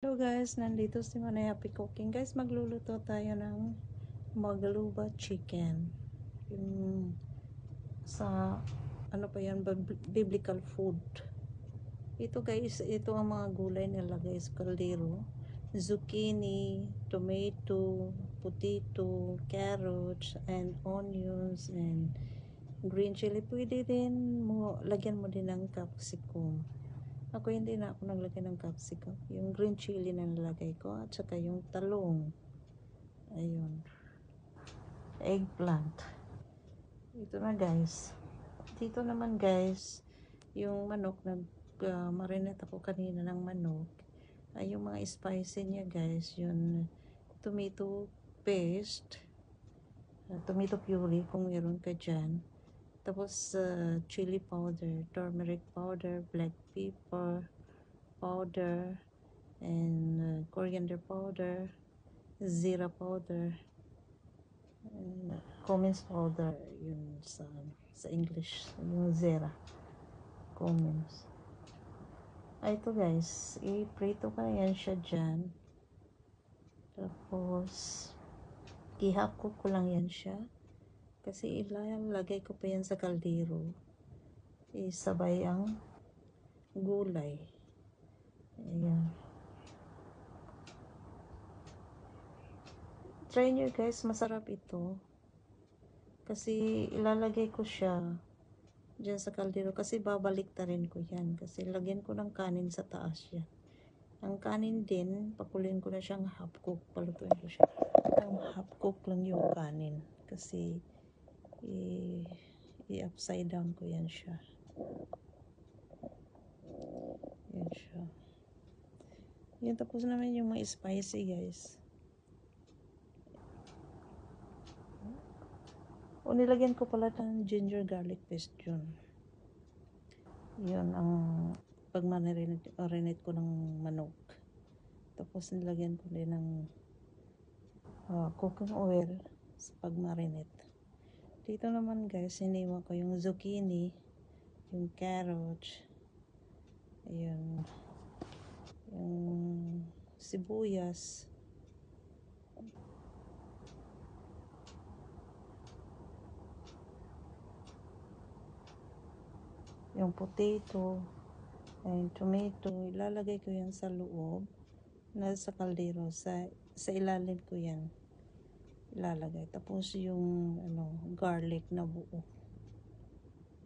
Hello guys, nandito si Manay Happy Cooking. Guys, magluluto tayo ng Magaluba chicken. Yung sa ano pa yan, biblical food. Ito guys, ito ang mga gulay nilagay sa kaldero. Zucchini, tomato, potato, carrots, and onions, and green chili. Pwede din lagyan mo din ng capsicum. Ako hindi na ako naglagay ng capsicum. Yung green chili na nilagay ko at saka yung talong. Ayun. Eggplant. Ito na guys. Dito naman guys, yung manok marinate ako kanina ng manok. Ay yung mga spicy niya guys, yung tomato paste, tomato puree kung meron ka dyan. Tapos chili powder, turmeric powder, black pepper powder, and coriander powder, zira powder, and cumin's powder, yun sa English, yung zira, cumin's. Ito guys, i-prito ko na yan siya dyan. Tapos, ihapko ko lang yan siya. Kasi ilalagay ko pa yan sa kaldero. Isabay ang gulay. Ayan. Try nyo guys, masarap ito. Kasi ilalagay ko siya dyan sa kaldero kasi babalik ta rin ko yan. Kasi lagyan ko ng kanin sa taas yan. Ang kanin din, pakuloyin ko na siyang half cook. Palutuin ko siya. Ang half cook lang yung kanin. Kasi i-upside down ko yan siya. Yan siya. Yan, tapos naman yung mga spicy guys. O nilagyan ko pala ng ginger garlic paste yun. Yun ang pag marinate ko ng manok. Tapos nilagyan ko din ng cooking oil sa pag marinate. Dito naman guys, hiniwa ko yung zucchini, yung carrots, ayun, yung sibuyas, yung potato, and tomato. Ilalagay ko yan sa loob, nasa kaldero, sa ilalim ko yan ilalagay. Tapos yung garlic na buo.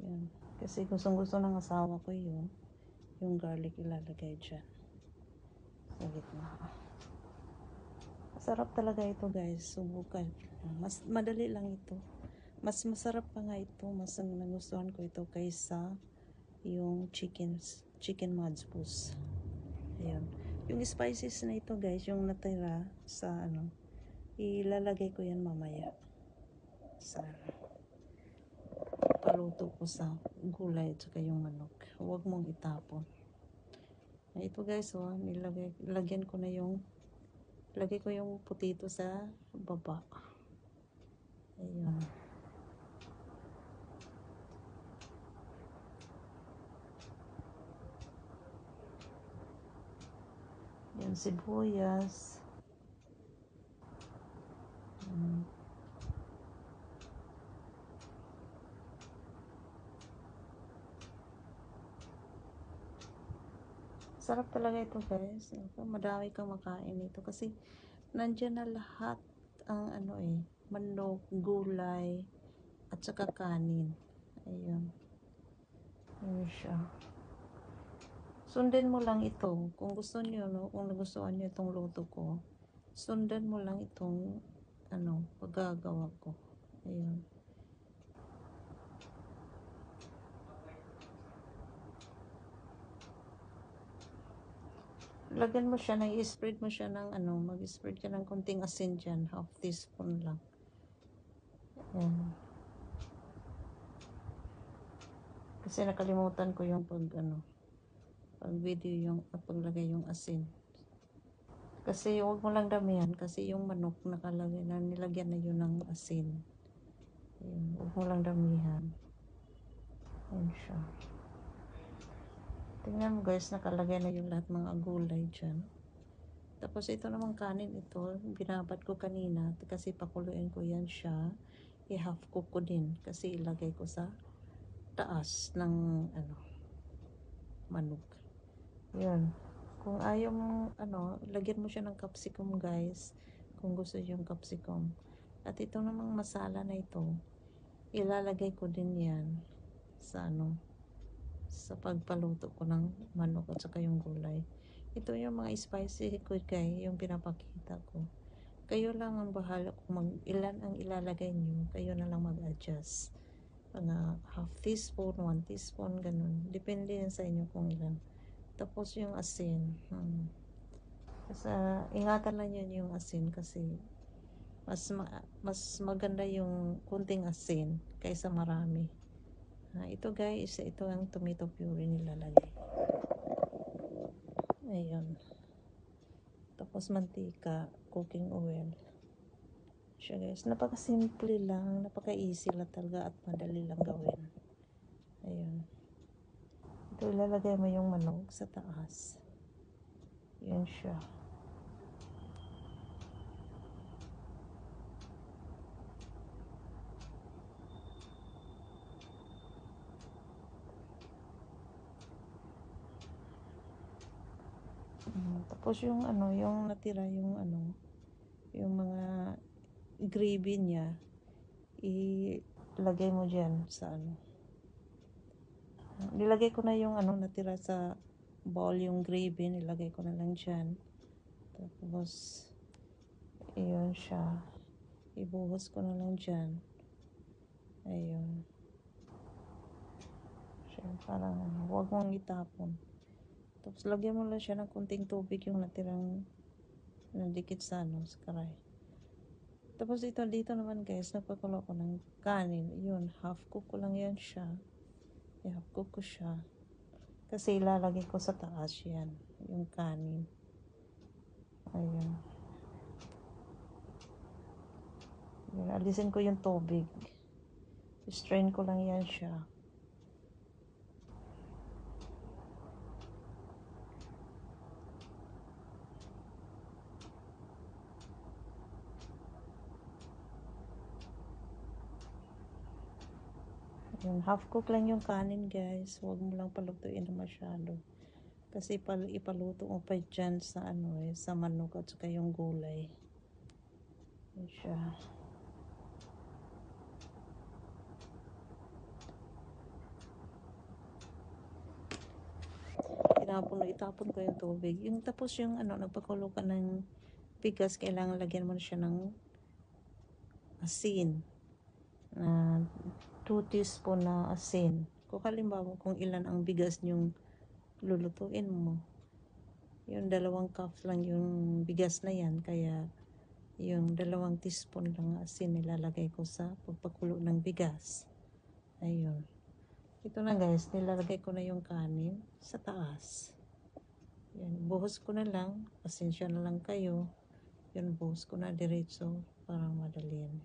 Yan. Kasi gustong-gusto ng asawa ko yun. Yung garlic ilalagay dyan sa gitna. Masarap talaga ito guys. Subukan. Mas madali lang ito. Mas masarap pa nga ito. Mas nagustuhan ko ito kaysa yung chicken majbus. Ayun. Yung spices na ito guys, yung natira sa ilalagay ko yan mamaya sa paluto ko sa gulay at saka yung manok. Huwag mong itapon. Ito guys, lagyan ko na lagay ko yung potato sa baba. Ayun. Yung sibuyas. Sarap talaga ito guys. Madami kang makain ito kasi nandyan na lahat ang manok, gulay, at saka kanin. Ayun. Ayun siya. Sundan mo lang ito. Kung gusto niyo, kung nagustuhan niyo itong luto ko, sundan mo lang itong paggagawa ko. Ayun. Lagyan mo siya, i-spread mo siya ng mag-spread ka ng konting asin dyan, half teaspoon lang. Ayan. Kasi nakalimutan ko yung pag video yung paglagay yung asin. Kasi huwag mo lang damihan kasi yung manok nakalagay na, nilagyan na yun ng asin. Ayan, huwag mo lang damihan. Ayan siya. Tingnan mo guys, nakalagay na yung lahat mga gulay dyan. Tapos ito namang kanin, ito binabad ko kanina kasi pakuluin ko yan siya. I-half cook ko din kasi ilagay ko sa taas ng ano, manok. Yun. Kung ayaw mo, ano, lagyan mo siya ng capsicum guys. Kung gusto yung capsicum. At ito namang masala na ito, ilalagay ko din yan sa ano, sa pagpaluto ko ng manok at saka yung gulay. Ito yung mga spicy ko guys, yung pinapakita ko. Kayo lang ang bahala kung ilan ang ilalagay nyo. Kayo na lang mag-adjust. Mga half teaspoon, 1 teaspoon, ganun. Depende yan sa inyo kung ilan. Tapos yung asin. Kasi ingatan lang yun yung asin kasi mas maganda yung kunting asin kaysa marami. Ito guys, ito ang tomato puree nilalagay. Ayun. Tapos mantika, cooking oil. Siya guys, napaka-simple lang, napaka-easy lang talaga at madali lang gawin. Ayun. Ito ilalagay mo yung manok sa taas. Yan siya. Tapos yung ano, yung natira yung ano, yung mga gravy niya, ilagay mo dyan sa ano. Nilagay ko na yung ano natira sa bowl, yung gravy, nilagay ko na lang dyan. Tapos, iyon siya. Ibuhos ko na lang dyan. Ayun. Siya, parang huwag mong itapon. Tapos, lagyan mo lang siya ng kunting tubig yung natirang nandikit sa ano, sa karay. Tapos, dito naman guys, nagpakulo ko ng kanin. Yun, half cook ko lang yan siya. I-half cook ko siya. Kasi ilalagay ko sa taas yan, yung kanin. Ayun. Yun, alisin ko yung tubig. Strain ko lang yan siya. Yun, half cook lang yung kanin guys. Huwag mo lang palutuin na masyado. Kasi ipaluto mo pa dyan sa ano sa manok at saka yung gulay. Yun siya. Itapon ko yung tubig. Yung tapos yung ano, nagpakulo ka ng bigas, kailangan lagyan mo na siya ng asin. 2 teaspoon na asin. Kung halimbawa kung ilan ang bigas yung lulutuin mo, yung 2 cup lang yung bigas na yan, kaya yung 2 teaspoon lang asin nilalagay ko sa pagpakulo ng bigas. Ayun. Ito na guys, nilalagay ko na yung kanin sa taas. Yan, buhos ko na lang. Pasensya na lang kayo. Yun, buhos ko na diretso para madali yan.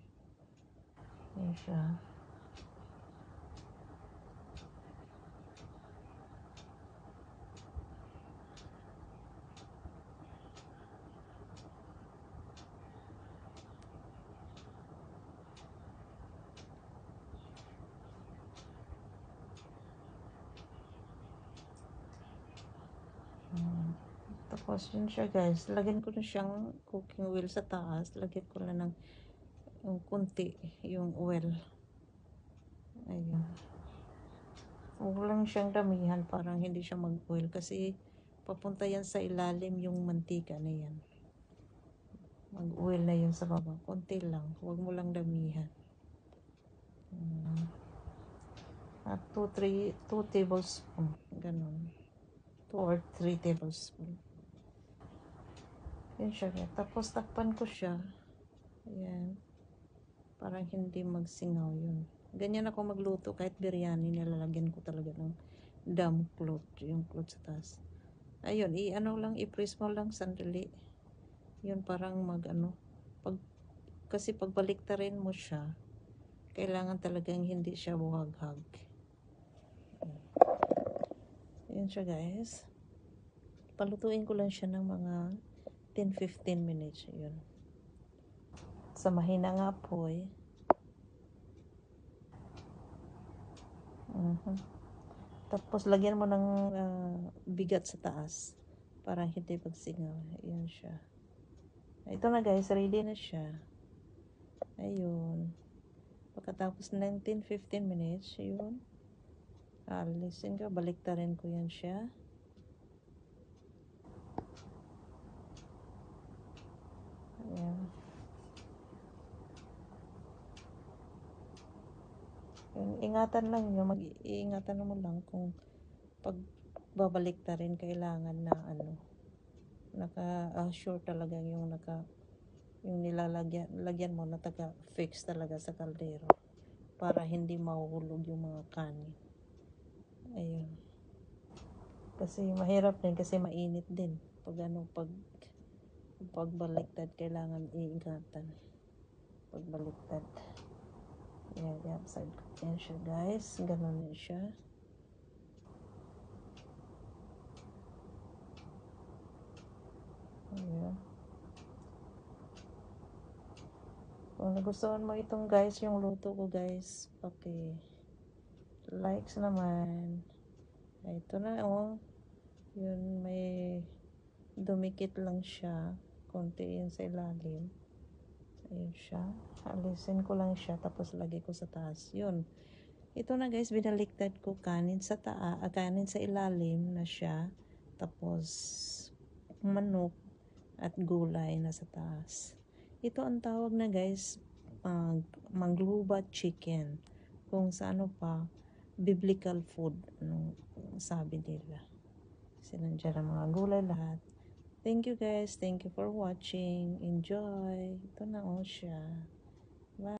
Yan siya. Tapos yun siya guys, lagyan ko na siyang cooking oil sa taas, lagyan ko na ng yung kunti yung oil. Ayun, huwag lang siyang damihan, parang hindi siya mag oil kasi papunta yan sa ilalim yung mantika na yan, mag oil na yun sa baba, kunti lang, huwag mo lang damihan. At 2 tablespoon, ganun, 2 or 3 tablespoon. Yan siya. Tapos takpan ko siya. Ayan. Parang hindi magsingaw yun. Ganyan ako magluto kahit biryani, nilalagyan ko talaga ng damp cloth, yung cloth sa taas. Ayun, i-press mo lang sandali. Yun parang kasi pagbaliktarin mo siya, kailangan talagang hindi siya buhaghag. Yun siya guys. Palutuin ko lang siya ng mga 10-15 minutes. Yun. Sa mahina nga apoy. Tapos lagyan mo ng bigat sa taas para hindi pagsingaw. Ayan siya. Ito na guys, ready na siya. Ayun. Pagkatapos ng 10-15 minutes, ayun. Alisin ko, baliktarin ko yan siya. Ayan. Ingatan lang yun, mag-iingatan mo lang kung pag babaliktarin kailangan na naka-sure talaga yung nilalagyan mo na taga-fix talaga sa kaldero para hindi mahuhulog yung mga kanin. Ayun. Kasi mahirap din kasi mainit din pagbaliktad kailangan iingatan pagbaliktad. Yan side ko yan siya guys, ganun yan siya. Ayan. Kung nagustuhan mo itong guys, yung luto ko guys, likes naman. Ito na yun, may dumikit lang siya, konti yun sa ilalim. Ayun siya, alisin ko lang siya tapos lagay ko sa taas. Yun, ito na guys, binaliktad ko kanin sa kanin sa ilalim na siya, tapos manok at gulay na sa taas. Ito ang tawag na guys, magluba chicken. Kung sa biblical food, sabi nila. Kasi nandiyan ang mga gulay lahat. Thank you guys, thank you for watching. Enjoy. Ito na siya. Bye.